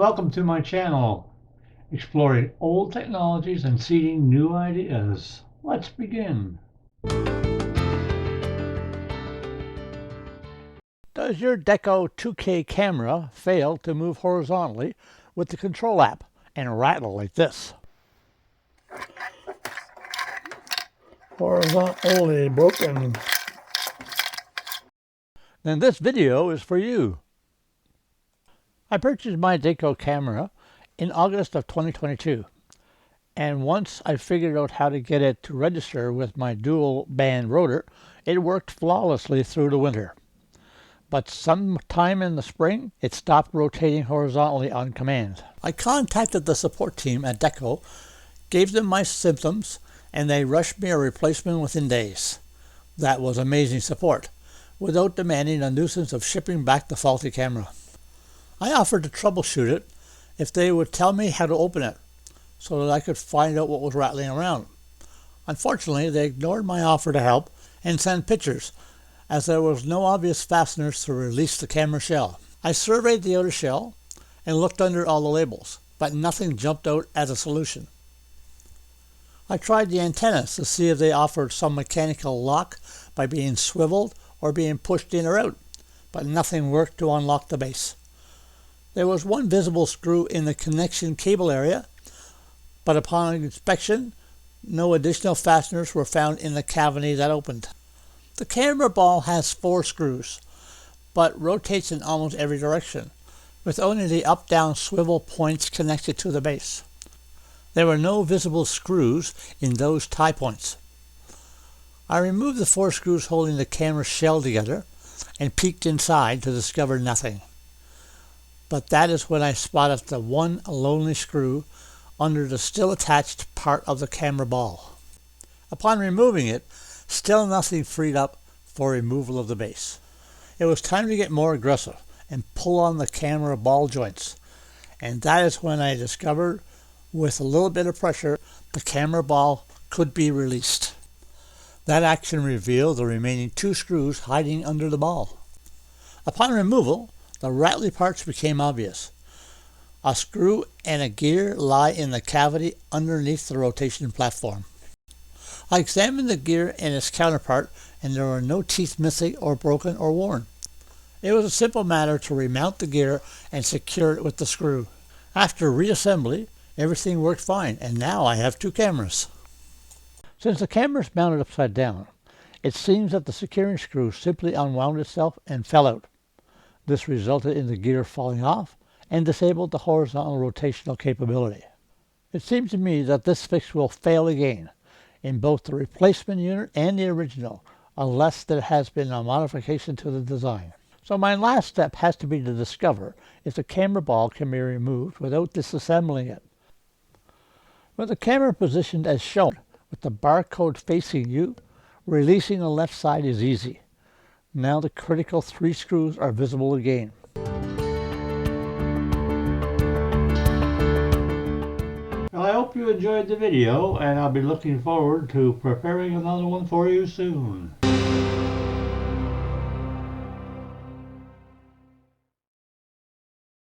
Welcome to my channel, exploring old technologies and seeding new ideas. Let's begin. Does your Dekco 2K camera fail to move horizontally with the control app and rattle like this? Horizontally broken. Then this video is for you. I purchased my Dekco camera in August of 2022, and once I figured out how to get it to register with my dual band rotor, it worked flawlessly through the winter. But sometime in the spring, it stopped rotating horizontally on command. I contacted the support team at Dekco, gave them my symptoms, and they rushed me a replacement within days. That was amazing support, without demanding a nuisance of shipping back the faulty camera. I offered to troubleshoot it if they would tell me how to open it, so that I could find out what was rattling around. Unfortunately, they ignored my offer to help and sent pictures, as there was no obvious fasteners to release the camera shell. I surveyed the outer shell and looked under all the labels, but nothing jumped out as a solution. I tried the antennas to see if they offered some mechanical lock by being swiveled or being pushed in or out, but nothing worked to unlock the base. There was one visible screw in the connection cable area, but upon inspection, no additional fasteners were found in the cavity that opened. The camera ball has 4 screws, but rotates in almost every direction, with only the up-down swivel points connected to the base. There were no visible screws in those tie points. I removed the 4 screws holding the camera shell together and peeked inside to discover nothing. But that is when I spotted the one lonely screw under the still attached part of the camera ball. Upon removing it, still nothing freed up for removal of the base. It was time to get more aggressive and pull on the camera ball joints, and that is when I discovered, with a little bit of pressure, the camera ball could be released. That action revealed the remaining 2 screws hiding under the ball. Upon removal, the rattly parts became obvious. A screw and a gear lie in the cavity underneath the rotation platform. I examined the gear and its counterpart, and there were no teeth missing or broken or worn. It was a simple matter to remount the gear and secure it with the screw. After reassembly, everything worked fine, and now I have 2 cameras. Since the camera is mounted upside down, it seems that the securing screw simply unwound itself and fell out. This resulted in the gear falling off and disabled the horizontal rotational capability. It seems to me that this fix will fail again in both the replacement unit and the original, unless there has been a modification to the design. So my last step has to be to discover if the camera ball can be removed without disassembling it. With the camera positioned as shown, with the barcode facing you, releasing the left side is easy. Now the critical 3 screws are visible again. Well, I hope you enjoyed the video, and I'll be looking forward to preparing another one for you soon.